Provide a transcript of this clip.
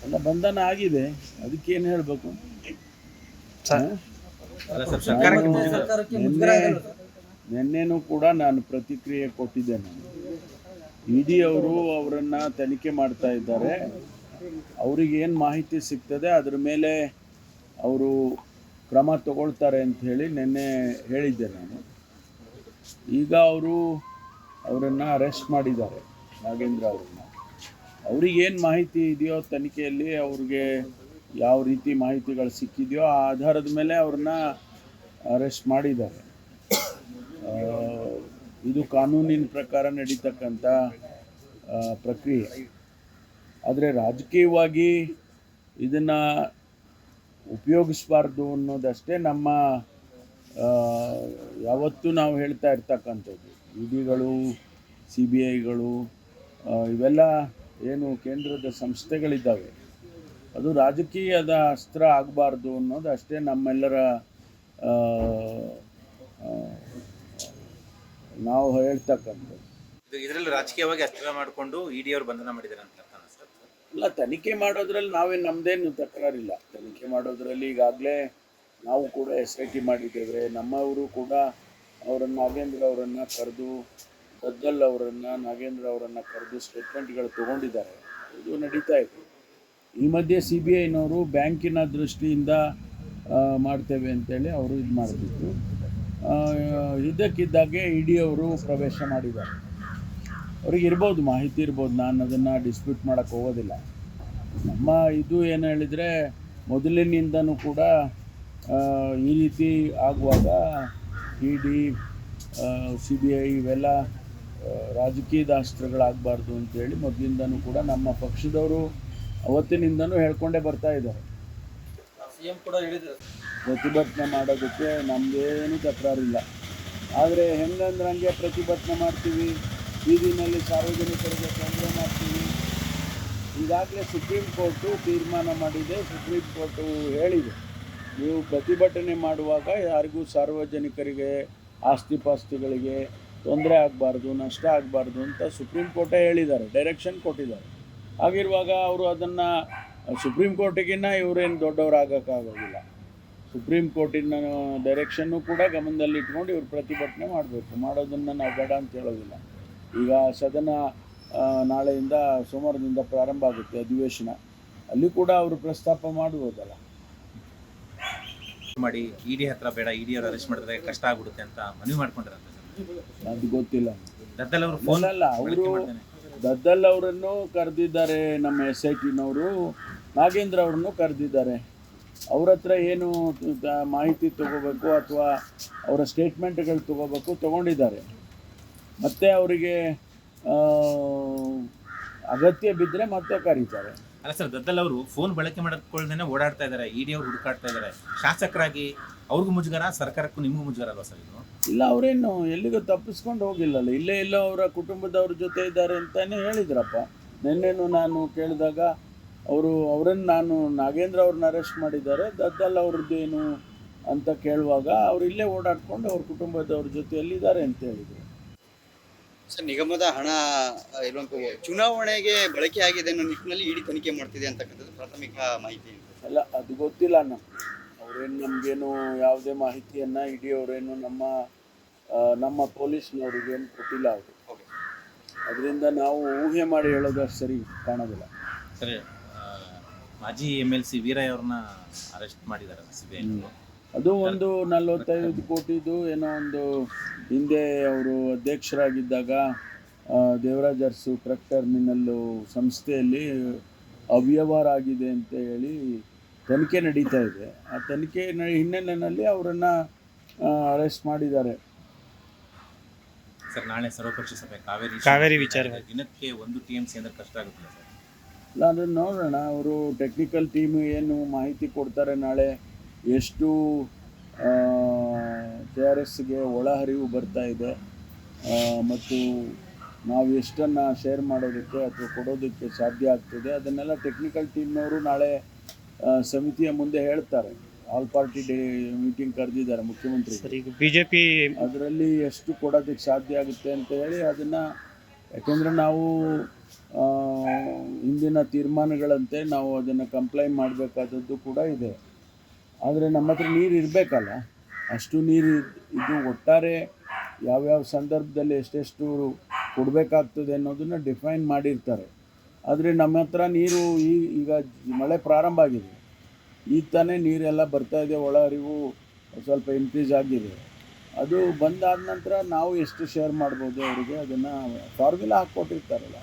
ಎಲ್ಲ ಬಂಧನ ಆಗಿದೆ, ಅದಕ್ಕೇನು ಹೇಳಬೇಕು. ನಿನ್ನೆನೂ ಕೂಡ ನಾನು ಪ್ರತಿಕ್ರಿಯೆ ಕೊಟ್ಟಿದ್ದೇನೆ. ಇಡಿ ಅವರು ಅವರನ್ನು ತನಿಖೆ ಮಾಡ್ತಾ ಇದ್ದಾರೆ. ಅವ್ರಿಗೆ ಏನು ಮಾಹಿತಿ ಸಿಗ್ತದೆ ಅದ್ರ ಮೇಲೆ ಅವರು ಕ್ರಮ ತಗೊಳ್ತಾರೆ ಅಂತ ಹೇಳಿ ನಿನ್ನೆ ಹೇಳಿದ್ದೆ ನಾನು. ಈಗ ಅವರನ್ನು ಅರೆಸ್ಟ್ ಮಾಡಿದ್ದಾರೆ, ನಾಗೇಂದ್ರ ಅವರನ್ನು. ಅವ್ರಿಗೇನು ಮಾಹಿತಿ ಇದೆಯೋ ತನಿಖೆಯಲ್ಲಿ, ಅವ್ರಿಗೆ ಯಾವ ರೀತಿ ಮಾಹಿತಿಗಳು ಸಿಕ್ಕಿದೆಯೋ ಆ ಆಧಾರದ ಮೇಲೆ ಅವ್ರನ್ನ ಅರೆಸ್ಟ್ ಮಾಡಿದ್ದಾರೆ. ಇದು ಕಾನೂನಿನ ಪ್ರಕಾರ ನಡೀತಕ್ಕಂಥ ಪ್ರಕ್ರಿಯೆ. ಆದರೆ ರಾಜಕೀಯವಾಗಿ ಇದನ್ನು ಉಪಯೋಗಿಸಬಾರ್ದು ಅನ್ನೋದಷ್ಟೇ ನಮ್ಮ ಯಾವತ್ತೂ ನಾವು ಹೇಳ್ತಾ ಇರ್ತಕ್ಕಂಥದ್ದು. ಇಡಿಗಳು, CBIಗಳು, ಇವೆಲ್ಲ ಏನು ಕೇಂದ್ರದ ಸಂಸ್ಥೆಗಳಿದ್ದಾವೆ, ಅದು ರಾಜಕೀಯದ ಅಸ್ತ್ರ ಆಗಬಾರ್ದು ಅನ್ನೋದು ಅಷ್ಟೇ ನಮ್ಮೆಲ್ಲರ ನಾವು ಹೇಳ್ತಕ್ಕಂಥದ್ದು. ಇದರಲ್ಲಿ ರಾಜಕೀಯವಾಗಿ ಅಸ್ತ್ರ ಮಾಡಿಕೊಂಡು ಇಡಿ ಅವರು ಬಂಧನ ಮಾಡಿದ್ದಾರೆ ಅಂತ ಇಲ್ಲ, ತನಿಖೆ ಮಾಡೋದ್ರಲ್ಲಿ ನಮ್ಮದೇನು ತಕರಾರಿಲ್ಲ. ತನಿಖೆ ಮಾಡೋದ್ರಲ್ಲಿ ಈಗಾಗಲೇ ನಾವು ಕೂಡ SIT ಮಾಡಿದ್ದೇವೆ. ನಮ್ಮವರು ಕೂಡ ನಾಗೇಂದ್ರ ಅವರನ್ನು ಕರೆದು, ಗದ್ದಲ್ ಅವರನ್ನು, ನಾಗೇಂದ್ರ ಅವರನ್ನು ಕರೆದು ಸ್ಟೇಟ್ಮೆಂಟ್ಗಳು ತೊಗೊಂಡಿದ್ದಾರೆ. ಇದು ನಡೀತಾ ಇದೆ. ಈ ಮಧ್ಯೆ CBIನವರು ಬ್ಯಾಂಕಿನ ದೃಷ್ಟಿಯಿಂದ ಮಾಡ್ತೇವೆ ಅಂತೇಳಿ ಅವರು ಇದು ಮಾಡ್ತಿದ್ರು. ಇದ್ದಕ್ಕಿದ್ದಾಗೆ ಇಡಿ ಅವರು ಪ್ರವೇಶ ಮಾಡಿದ್ದಾರೆ. ಅವ್ರಿಗೆ ಇರ್ಬೋದು, ಮಾಹಿತಿ ಇರ್ಬೋದು, ನಾನು ಅದನ್ನು ಡಿಸ್ಪ್ಯೂಟ್ ಮಾಡೋಕ್ಕೆ ಹೋಗೋದಿಲ್ಲ. ನಮ್ಮ ಇದು ಏನು ಹೇಳಿದರೆ, ಮೊದಲಿನಿಂದನೂ ಕೂಡ ಈ ರೀತಿ ಆಗುವಾಗ ಇಡಿ, CBI ಇವೆಲ್ಲ ರಾಜಕೀಯದ ಅಸ್ತ್ರಗಳಾಗಬಾರ್ದು ಅಂತೇಳಿ ಮೊದಲಿಂದನೂ ಕೂಡ ನಮ್ಮ ಪಕ್ಷದವರು ಅವತ್ತಿನಿಂದನೂ ಹೇಳ್ಕೊಂಡೇ ಬರ್ತಾ ಇದ್ದಾರೆ. CM ಕೂಡ ಹೇಳಿದ್ರು ಪ್ರತಿಭಟನೆ ಮಾಡೋದಕ್ಕೆ ನಮ್ಮದೇನು ತಕರಾರಿಲ್ಲ. ಆದರೆ ಹೆಂಗಂದ್ರೆ ಹಂಗೆ ಪ್ರತಿಭಟನೆ ಮಾಡ್ತೀವಿ, ಬೀದಿನಲ್ಲಿ ಸಾರ್ವಜನಿಕರಿಗೆ ತೊಂದರೆ ಮಾಡ್ತೀವಿ. ಈಗಾಗಲೇ ಸುಪ್ರೀಂ ಕೋರ್ಟು ತೀರ್ಮಾನ ಮಾಡಿದೆ, ಸುಪ್ರೀಂ ಕೋರ್ಟು ಹೇಳಿದೆ, ನೀವು ಪ್ರತಿಭಟನೆ ಮಾಡುವಾಗ ಯಾರಿಗೂ ಸಾರ್ವಜನಿಕರಿಗೆ, ಆಸ್ತಿಪಾಸ್ತಿಗಳಿಗೆ ತೊಂದರೆ ಆಗಬಾರ್ದು, ನಷ್ಟ ಆಗಬಾರ್ದು ಅಂತ ಸುಪ್ರೀಂ ಕೋರ್ಟೇ ಹೇಳಿದ್ದಾರೆ, ಡೈರೆಕ್ಷನ್ ಕೊಟ್ಟಿದ್ದಾರೆ. ಹಾಗಿರುವಾಗ ಅವರು ಅದನ್ನು ಸುಪ್ರೀಂ ಕೋರ್ಟಿಗಿನ್ನ ಇವರೇನು ದೊಡ್ಡವರಾಗೋಕ್ಕಾಗೋದಿಲ್ಲ. ಸುಪ್ರೀಂ ಕೋರ್ಟಿನ ಡೈರೆಕ್ಷನ್ನು ಕೂಡ ಗಮನದಲ್ಲಿಟ್ಕೊಂಡು ಇವರು ಪ್ರತಿಭಟನೆ ಮಾಡಬೇಕು. ಮಾಡೋದನ್ನು ನಾವು ಬೇಡ ಅಂತ ಹೇಳೋದಿಲ್ಲ. ಈಗ ಸದನ ನಾಳೆಯಿಂದ, ಸೋಮವಾರದಿಂದ ಪ್ರಾರಂಭ ಆಗುತ್ತೆ ಅಧಿವೇಶನ, ಅಲ್ಲಿ ಕೂಡ ಅವರು ಪ್ರಸ್ತಾಪ ಮಾಡ್ಬೋದಲ್ಲ. ಮಾಡಿ ಇಡಿ ಹತ್ರ ಬೇಡ, ಇಡಿ ಅವರು ಅರೆಸ್ಟ್ ಮಾಡಿದ್ರೆ ಕಷ್ಟ ಆಗ್ಬಿಡುತ್ತೆ ಅಂತ ಮನವಿ ಮಾಡ್ಕೊಂಡಿರಂತೆ. ಅದು ಗೊತ್ತಿಲ್ಲ. ದದ್ದಲ್ ಅವರು ಫೋನ್ ಅಲ್ಲ, ಅವರು ದದ್ದಲ್ ಅವರನ್ನು ಕರೆದಿದ್ದಾರೆ, ನಮ್ಮ SITನವರು ನಾಗೇಂದ್ರ ಅವರನ್ನು ಕರೆದಿದ್ದಾರೆ. ಅವ್ರ ಹತ್ರ ಏನು ಮಾಹಿತಿ ತೊಗೋಬೇಕು ಅಥವಾ ಅವರ ಸ್ಟೇಟ್ಮೆಂಟ್ಗಳು ತೊಗೊಂಡಿದ್ದಾರೆ. ಮತ್ತೆ ಅವರಿಗೆ ಅಗತ್ಯ ಬಿದ್ದರೆ ಮತ್ತೆ ಕರೀತಾರೆ. ಅಲ್ಲ ಸರ್, ದದ್ದಲ್ ಅವರು ಫೋನ್ ಬಳಕೆ ಮಾಡಿಕೊಳ್ಳದೇನೆ ಓಡಾಡ್ತಾ ಇದ್ದಾರೆ, ಇಡಿ ಅವರು ಹುಡುಕಾಡ್ತಾ ಇದ್ದಾರೆ. ಶಾಸಕರಾಗಿ ಅವ್ರಿಗೂ ಮುಜುಗರ, ಸರ್ಕಾರಕ್ಕೂ ನಿಮಗೂ ಮುಜುಗರ ಅಲ್ವಾ ಸರ್ ಇದು? ಇಲ್ಲ, ಅವರೇನು ಎಲ್ಲಿಗೂ ತಪ್ಪಿಸ್ಕೊಂಡು ಹೋಗಿಲ್ಲಲ್ಲ, ಇಲ್ಲೇ ಎಲ್ಲೋ ಅವರ ಕುಟುಂಬದವ್ರ ಜೊತೆ ಇದ್ದಾರೆ ಅಂತಲೇ ಹೇಳಿದ್ರಪ್ಪ. ನಿನ್ನೆನೂ ನಾನು ಕೇಳಿದಾಗ ನಾನು ನಾಗೇಂದ್ರ ಅವ್ರನ್ನ ಅರೆಸ್ಟ್ ಮಾಡಿದ್ದಾರೆ, ದದ್ದಲ್ ಅವ್ರದ್ದೇನು ಅಂತ ಕೇಳುವಾಗ ಅವ್ರು ಇಲ್ಲೇ ಓಡಾಡ್ಕೊಂಡು ಅವ್ರ ಕುಟುಂಬದವ್ರ ಜೊತೆಯಲ್ಲಿದ್ದಾರೆ ಅಂತ ಹೇಳಿದರು. ಸರ್, ನಿಗಮದ ಹಣ ಚುನಾವಣೆಗೆ ಬಳಕೆ ಆಗಿದೆ ಅನ್ನೋ ನಿಟ್ಟಿನಲ್ಲಿ ಇಡಿ ತನಿಖೆ ಮಾಡ್ತಿದೆ ಅಂತಕ್ಕಂಥದ್ದು ಪ್ರಾಥಮಿಕ ಮಾಹಿತಿ. ಅಲ್ಲ, ಅದು ಗೊತ್ತಿಲ್ಲ. ಅವರೇನು ನಮಗೇನು ಯಾವುದೇ ಮಾಹಿತಿಯನ್ನು ಇಡಿ ಅವರೇನು ನಮ್ಮ ಪೊಲೀಸ್ನವ್ರಿಗೇನು ಕೊಟ್ಟಿಲ್ಲ ಅವರು. ಅದರಿಂದ ನಾವು ಊಹೆ ಮಾಡಿ ಹೇಳೋದು ಸರಿ ಕಾಣೋದಿಲ್ಲ. ಸರಿ, ಮಾಜಿ MLC ವೀರಯ್ಯ ಅವ್ರನ್ನ ಅರೆಸ್ಟ್ ಮಾಡಿದ್ದಾರೆ CBI. ಅದು ಒಂದು 45 ಕೋಟಿದು ಏನೋ ಒಂದು ಹಿಂದೆ ಅವರು ಅಧ್ಯಕ್ಷರಾಗಿದ್ದಾಗ ದೇವರಾಜ್ ಅರಸು ಟ್ರಕ್ ಟರ್ಮಿನಲ್ಲು ಸಂಸ್ಥೆಯಲ್ಲಿ ಅವ್ಯವಹಾರ ಆಗಿದೆ ಅಂತ ಹೇಳಿ ತನಿಖೆ ನಡೀತಾ ಇದೆ. ಆ ತನಿಖೆ ಹಿನ್ನೆಲೆಯಲ್ಲಿ ಅವರನ್ನು ಅರೆಸ್ಟ್ ಮಾಡಿದ್ದಾರೆ. ಸರ್, ನಾಳೆ ಸರ್ವಪಕ್ಷ ಸಭೆ ಕಾವೇರಿ ವಿಚಾರ ದಿನಕ್ಕೆ 1 TMC ಅಂದ್ರೆ ಕಷ್ಟ ಆಗುತ್ತಿಲ್ಲ ಸರ್? ಇಲ್ಲ, ಅದನ್ನು ನೋಡೋಣ. ಅವರು ಟೆಕ್ನಿಕಲ್ ಟೀಮ್ ಏನು ಮಾಹಿತಿ ಕೊಡ್ತಾರೆ, ನಾಳೆ ಎಷ್ಟು KRSಗೆ ಒಳಹರಿವು ಬರ್ತಾ ಇದೆ ಮತ್ತು ನಾವು ಎಷ್ಟನ್ನು ಶೇರ್ ಮಾಡೋದಕ್ಕೆ ಅಥವಾ ಕೊಡೋದಕ್ಕೆ ಸಾಧ್ಯ ಆಗ್ತದೆ, ಅದನ್ನೆಲ್ಲ ಟೆಕ್ನಿಕಲ್ ಟೀಮ್ನವರು ನಾಳೆ ಸಮಿತಿಯ ಮುಂದೆ ಹೇಳ್ತಾರೆ. ಆಲ್ ಪಾರ್ಟಿ ಮೀಟಿಂಗ್ ಕರೆದಿದ್ದಾರೆ ಮುಖ್ಯಮಂತ್ರಿ. BJP ಅದರಲ್ಲಿ ಎಷ್ಟು ಕೊಡೋದಕ್ಕೆ ಸಾಧ್ಯ ಆಗುತ್ತೆ ಅಂತ ಹೇಳಿ ಅದನ್ನು, ಯಾಕೆಂದರೆ ನಾವು ಮುಂದಿನ ತೀರ್ಮಾನಗಳಂತೆ ನಾವು ಅದನ್ನು ಕಂಪ್ಲೈ ಮಾಡಬೇಕಾದದ್ದು ಕೂಡ ಇದೆ. ಆದರೆ ನಮ್ಮ ಹತ್ರ ನೀರು ಇರಬೇಕಲ್ಲ, ಅಷ್ಟು ನೀರು ಇದು ಒಟ್ಟಾರೆ ಯಾವ್ಯಾವ ಸಂದರ್ಭದಲ್ಲಿ ಎಷ್ಟೆಷ್ಟು ಕೊಡಬೇಕಾಗ್ತದೆ ಅನ್ನೋದನ್ನು ಡಿಫೈನ್ ಮಾಡಿರ್ತಾರೆ. ಆದರೆ ನಮ್ಮ ಹತ್ರ ನೀರು ಈಗ ಮಳೆ ಪ್ರಾರಂಭ ಆಗಿದೆ, ಈಗ ತಾನೇ ನೀರೆಲ್ಲ ಬರ್ತಾಯಿದೆ, ಒಳ ಹರಿವು ಸ್ವಲ್ಪ ಇನ್ಕ್ರೀಸ್ ಆಗಿದೆ. ಅದು ಬಂದಾದ ನಂತರ ನಾವು ಎಷ್ಟು ಶೇರ್ ಮಾಡ್ಬೋದು ಅವರಿಗೆ ಅದನ್ನು ಫಾರ್ಮುಲಾ ಹಾಕ್ಕೊಟ್ಟಿರ್ತಾರಲ್ಲ,